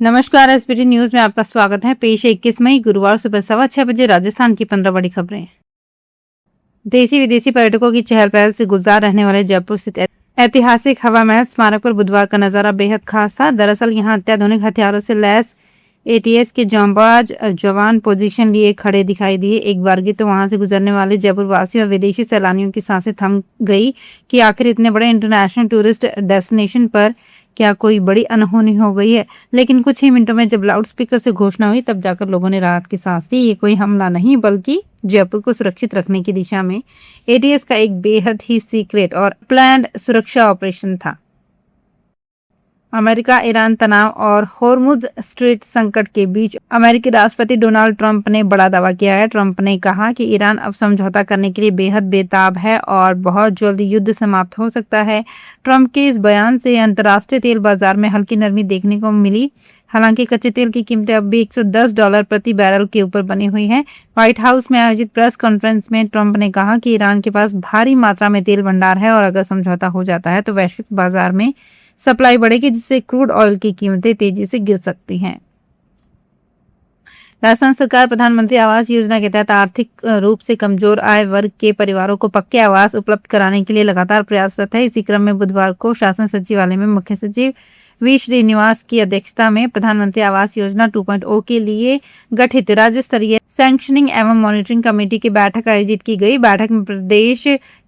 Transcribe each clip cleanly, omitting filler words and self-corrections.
नमस्कार। SBT news में आपका स्वागत है। पेश है 21 मई गुरुवार सुबह 6:15 राजस्थान की 15 बड़ी खबरें। देशी विदेशी पर्यटकों की चहल पहल से गुलजार रहने वाले जयपुर स्थित ऐतिहासिक हवा महल स्मारक पर बुधवार का नजारा बेहद खास था। दरअसल यहां अत्याधुनिक हथियारों से लैस एटीएस के जांबाज जवान पोजीशन लिए खड़े दिखाई दिए। एक बारगी तो वहां से गुजरने वाले जयपुर वासियों और विदेशी सैलानियों की सांसें थम गई कि आखिर इतने बड़े इंटरनेशनल टूरिस्ट डेस्टिनेशन पर क्या कोई बड़ी अनहोनी हो गई है। लेकिन कुछ ही मिनटों में जब लाउडस्पीकर से घोषणा हुई तब जाकर लोगों ने राहत की सांस ली। ये कोई हमला नहीं बल्कि जयपुर को सुरक्षित रखने की दिशा में एटीएस का एक बेहद ही सीक्रेट और प्लान्ड सुरक्षा ऑपरेशन था। अमेरिका ईरान तनाव और होर्मुज स्ट्रेट संकट के बीच अमेरिकी राष्ट्रपति डोनाल्ड ट्रंप ने बड़ा दावा किया है। ट्रंप ने कहा कि ईरान अब समझौता करने के लिए बेहद बेताब है और बहुत जल्द युद्ध समाप्त हो सकता है। ट्रंप के इस बयान से अंतर्राष्ट्रीय तेल बाजार में हल्की नरमी देखने को मिली। हालांकि कच्चे तेल की कीमतें अब भी $110 प्रति बैरल के ऊपर बनी हुई हैं। व्हाइट हाउस में आयोजित प्रेस कॉन्फ्रेंस में ट्रंप ने कहा कि ईरान के पास भारी मात्रा में तेल भंडार है और अगर समझौता हो जाता है तो वैश्विक बाजार में सप्लाई बढ़ेगी, जिससे क्रूड ऑयल की कीमतें तेजी से गिर सकती हैं। राजस्थान सरकार प्रधानमंत्री आवास योजना के तहत आर्थिक रूप से कमजोर आय वर्ग के परिवारों को पक्के आवास उपलब्ध कराने के लिए लगातार प्रयासरत है। इसी क्रम में बुधवार को शासन सचिवालय में मुख्य सचिव वी श्रीनिवास की अध्यक्षता में प्रधानमंत्री आवास योजना 2.0 के लिए गठित राज्य स्तरीय सैंक्शनिंग एवं मॉनिटरिंग कमेटी की बैठक आयोजित की गई। बैठक में प्रदेश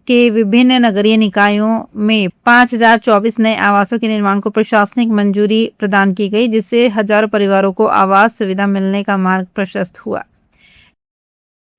के विभिन्न नगरीय निकायों में 5024 नए आवासों के निर्माण को प्रशासनिक मंजूरी प्रदान की गई, जिससे हजारों परिवारों को आवास सुविधा मिलने का मार्ग प्रशस्त हुआ।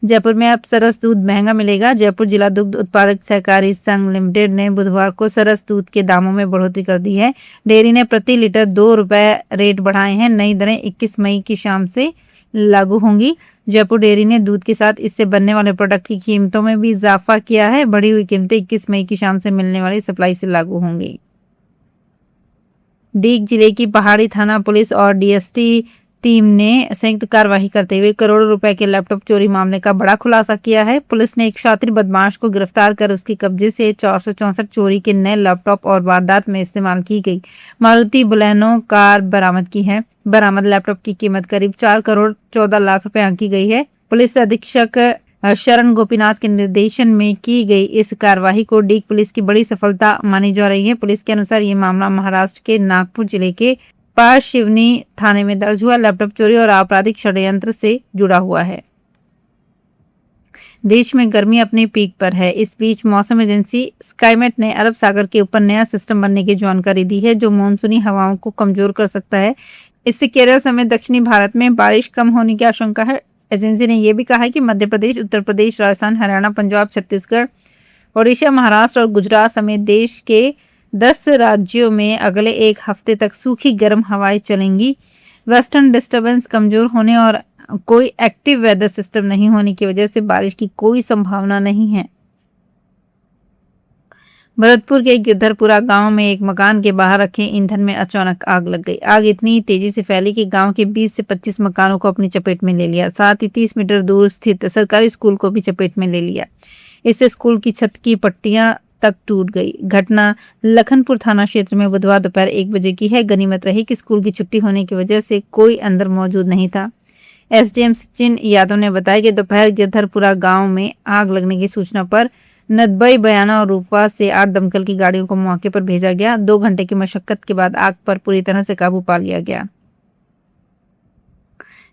जयपुर में अब सरस दूध महंगा मिलेगा। जयपुर जिला दुग्ध उत्पादक सहकारी संघ लिमिटेड ने बुधवार को सरस दूध के दामों में बढ़ोतरी कर दी है। डेयरी ने प्रति लीटर ₹2 रेट बढ़ाए हैं। नई दरें 21 मई की शाम से लागू होंगी। जयपुर डेयरी ने दूध के साथ इससे बनने वाले प्रोडक्ट की कीमतों में भी इजाफा किया है। बढ़ी हुई कीमतें 21 मई की शाम से मिलने वाली सप्लाई से लागू होंगी। डीग जिले की पहाड़ी थाना पुलिस और डीएसटी टीम ने संयुक्त कार्रवाई करते हुए करोड़ों रुपए के लैपटॉप चोरी मामले का बड़ा खुलासा किया है। पुलिस ने एक शातिर बदमाश को गिरफ्तार कर उसके कब्जे से 464 चोरी के नए लैपटॉप और वारदात में इस्तेमाल की गई मारुति बलेनो कार बरामद की है। बरामद लैपटॉप की कीमत करीब 4 करोड़ 14 लाख रुपए आंकी गई है। पुलिस अधीक्षक शरण गोपीनाथ के निर्देशन में की गई इस कार्रवाई को डीग पुलिस की बड़ी सफलता मानी जा रही है। पुलिस के अनुसार ये मामला महाराष्ट्र के नागपुर जिले के पास शिवनी थाने में दर्ज हुआ लैपटॉप चोरी और आपराधिक षड्यंत्र से जुड़ा हुआ है। देश में गर्मी अपने पीक पर है। इस बीच मौसम एजेंसी स्काईमेट ने अरब सागर के ऊपर नया सिस्टम बनने की जानकारी दी है, जो मानसूनी हवाओं को कमजोर कर सकता है। इससे केरल समेत दक्षिणी भारत में बारिश कम होने की आशंका है। एजेंसी ने यह भी कहा है कि मध्य प्रदेश, उत्तर प्रदेश, राजस्थान, हरियाणा, पंजाब, छत्तीसगढ़, ओडिशा, महाराष्ट्र और गुजरात समेत देश के 10 राज्यों में अगले एक हफ्ते तक सूखी गर्म हवाएं चलेंगी। वेस्टर्न डिस्टर्बेंस कमजोर होने और कोई एक्टिव वेदर सिस्टम नहीं होने की वजह से बारिश की कोई संभावना नहीं है। भरतपुर के गिरधरपुरा गांव में एक मकान के बाहर रखे ईंधन में अचानक आग लग गई। आग इतनी तेजी से फैली कि गांव के 20 से 25 मकानों को अपनी चपेट में ले लिया। साथ ही 30 मीटर दूर स्थित सरकारी स्कूल को भी चपेट में ले लिया। इससे स्कूल की छत की पट्टियां तक टूट गई। घटना लखनपुर थाना क्षेत्र में बुधवार दोपहर 1 बजे की है। गनीमत रही कि स्कूल की छुट्टी होने की वजह से कोई अंदर मौजूद नहीं था। एसडीएम सचिन यादव ने बताया कि दोपहर गिरधरपुरा गांव में आग लगने की सूचना पर नदबई, बयाना और रूपवा से 8 दमकल की गाड़ियों को मौके पर भेजा गया। 2 घंटे की मशक्कत के बाद आग पर पूरी तरह से काबू पा लिया गया।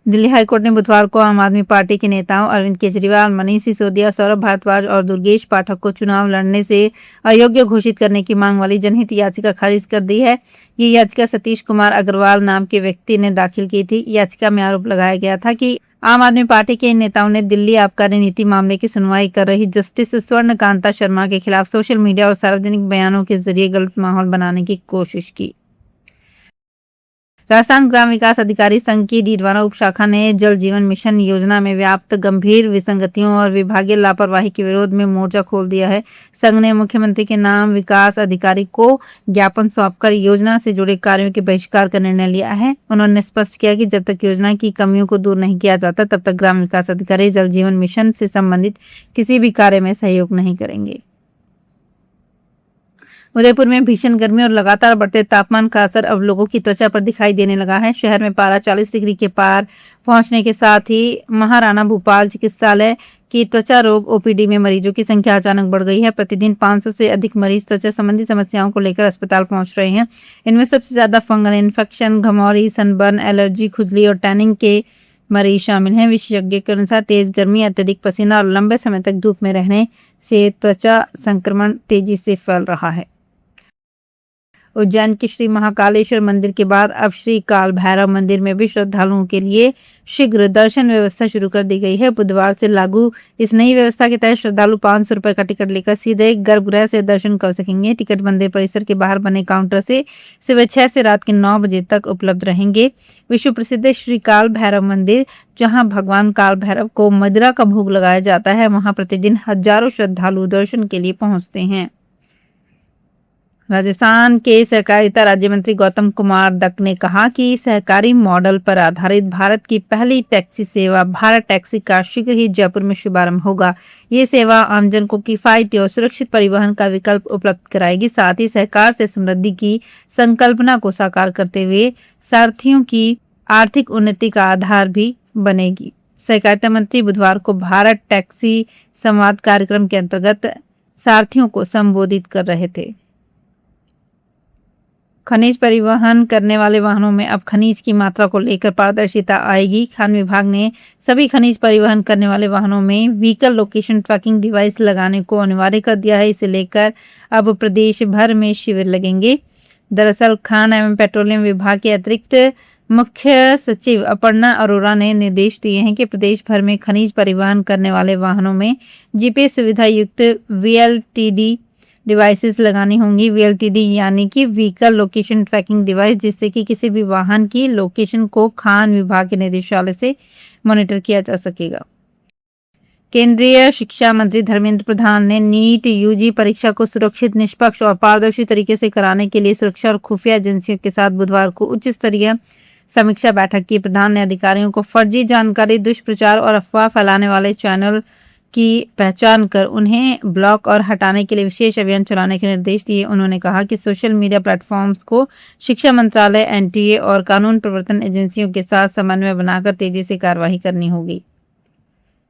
दिल्ली हाईकोर्ट ने बुधवार को आम आदमी पार्टी के नेताओं अरविंद केजरीवाल, मनीष सिसोदिया, सौरभ भारद्वाज और दुर्गेश पाठक को चुनाव लड़ने से अयोग्य घोषित करने की मांग वाली जनहित याचिका खारिज कर दी है। ये याचिका सतीश कुमार अग्रवाल नाम के व्यक्ति ने दाखिल की थी। याचिका में आरोप लगाया गया था कि आम आदमी पार्टी के इन नेताओं ने दिल्ली आबकारी नीति मामले की सुनवाई कर रही जस्टिस स्वर्ण कांता शर्मा के खिलाफ सोशल मीडिया और सार्वजनिक बयानों के जरिए गलत माहौल बनाने की कोशिश की। राजस्थान ग्राम विकास अधिकारी संघ की डीडवाना उप शाखा ने जल जीवन मिशन योजना में व्याप्त गंभीर विसंगतियों और विभागीय लापरवाही के विरोध में मोर्चा खोल दिया है। संघ ने मुख्यमंत्री के नाम विकास अधिकारी को ज्ञापन सौंपकर योजना से जुड़े कार्यों के बहिष्कार का निर्णय लिया है। उन्होंने स्पष्ट किया कि जब तक योजना की कमियों को दूर नहीं किया जाता तब तक ग्राम विकास अधिकारी जल जीवन मिशन से संबंधित किसी भी कार्य में सहयोग नहीं करेंगे। उदयपुर में भीषण गर्मी और लगातार बढ़ते तापमान का असर अब लोगों की त्वचा पर दिखाई देने लगा है। शहर में पारा 40 डिग्री के पार पहुंचने के साथ ही महाराणा भूपाल चिकित्सालय की त्वचा रोग ओपीडी में मरीजों की संख्या अचानक बढ़ गई है। प्रतिदिन 500 से अधिक मरीज त्वचा संबंधी समस्याओं को लेकर अस्पताल पहुंच रहे हैं। इनमें सबसे ज्यादा फंगल इन्फेक्शन, घमौरी, सनबर्न, एलर्जी, खुजली और टैनिंग के मरीज शामिल हैं। विशेषज्ञ के अनुसार तेज गर्मी, अत्यधिक पसीना और लंबे समय तक धूप में रहने से त्वचा संक्रमण तेजी से फैल रहा है। उज्जैन के श्री महाकालेश्वर मंदिर के बाद अब श्री काल भैरव मंदिर में भी श्रद्धालुओं के लिए शीघ्र दर्शन व्यवस्था शुरू कर दी गई है। बुधवार से लागू इस नई व्यवस्था के तहत श्रद्धालु 500 रुपए का टिकट लेकर सीधे गर्भगृह से दर्शन कर सकेंगे। टिकट मंदिर परिसर के बाहर बने काउंटर से सुबह 6 से रात के 9 बजे तक उपलब्ध रहेंगे। विश्व प्रसिद्ध श्री काल भैरव मंदिर, जहां भगवान काल भैरव को मदिरा का भोग लगाया जाता है, वहां प्रतिदिन हजारों श्रद्धालु दर्शन के लिए पहुंचते हैं। राजस्थान के सहकारिता राज्य मंत्री गौतम कुमार दत्त ने कहा कि सहकारी मॉडल पर आधारित भारत की पहली टैक्सी सेवा भारत टैक्सी का शीघ्र ही जयपुर में शुभारंभ होगा। ये सेवा आमजन को किफायती और सुरक्षित परिवहन का विकल्प उपलब्ध कराएगी। साथ ही सहकार से समृद्धि की संकल्पना को साकार करते हुए सारथियों की आर्थिक उन्नति का आधार भी बनेगी। सहकारिता मंत्री बुधवार को भारत टैक्सी संवाद कार्यक्रम के अंतर्गत सारथियों को संबोधित कर रहे थे। खनिज परिवहन करने वाले वाहनों में अब खनिज की मात्रा को लेकर पारदर्शिता आएगी। खान विभाग ने सभी खनिज परिवहन करने वाले वाहनों में व्हीकल लोकेशन ट्रैकिंग डिवाइस लगाने को अनिवार्य कर दिया है। इसे लेकर अब प्रदेश भर में शिविर लगेंगे। दरअसल खान एवं पेट्रोलियम विभाग के अतिरिक्त मुख्य सचिव अपर्णा अरोरा ने निर्देश दिए हैं कि प्रदेश भर में खनिज परिवहन करने वाले वाहनों में जीपीएस सुविधा युक्त वीएलटीडी डिवाइसेस लगानी होंगी। वीएलटीडी यानी कि व्हीकल लोकेशन ट्रैकिंग डिवाइस, जिससे कि किसी भी वाहन की लोकेशन को खान विभाग के निदेशालय से मॉनिटर किया जा सकेगा। केंद्रीय शिक्षा मंत्री धर्मेंद्र प्रधान ने नीट यूजी परीक्षा को सुरक्षित, निष्पक्ष और पारदर्शी तरीके से कराने के लिए सुरक्षा और खुफिया एजेंसियों के साथ बुधवार को उच्च स्तरीय समीक्षा बैठक की। प्रधान ने अधिकारियों को फर्जी जानकारी, दुष्प्रचार और अफवाह फैलाने वाले चैनल की पहचान कर उन्हें ब्लॉक और हटाने के लिए विशेष अभियान चलाने के निर्देश दिए। उन्होंने कहा कि सोशल मीडिया प्लेटफॉर्म्स को शिक्षा मंत्रालय, एनटीए और कानून प्रवर्तन एजेंसियों के साथ समन्वय बनाकर तेजी से कार्रवाई करनी होगी।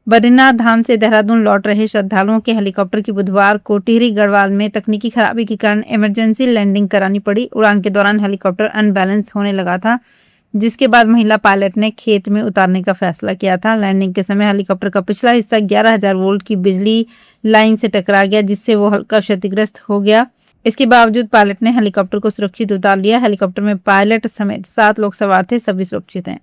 बद्रीनाथ धाम से देहरादून लौट रहे श्रद्धालुओं के हेलीकॉप्टर की बुधवार को टिहरी गढ़वाल में तकनीकी खराबी के कारण इमरजेंसी लैंडिंग करानी पड़ी। उड़ान के दौरान हेलीकॉप्टर अनबैलेंस होने लगा था, जिसके बाद महिला पायलट ने खेत में उतारने का फैसला किया था। लैंडिंग के समय हेलीकॉप्टर का पिछला हिस्सा 11,000 वोल्ट की बिजली लाइन से टकरा गया, जिससे वो हल्का क्षतिग्रस्त हो गया। इसके बावजूद पायलट ने हेलीकॉप्टर को सुरक्षित उतार लिया। हेलीकॉप्टर में पायलट समेत 7 लोग सवार थे, सभी सुरक्षित हैं।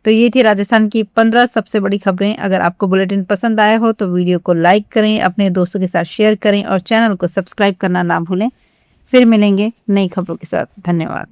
तो ये थी राजस्थान की 15 सबसे बड़ी खबरें। अगर आपको बुलेटिन पसंद आया हो तो वीडियो को लाइक करें, अपने दोस्तों के साथ शेयर करें और चैनल को सब्सक्राइब करना ना भूलें। फिर मिलेंगे नई खबरों के साथ। धन्यवाद।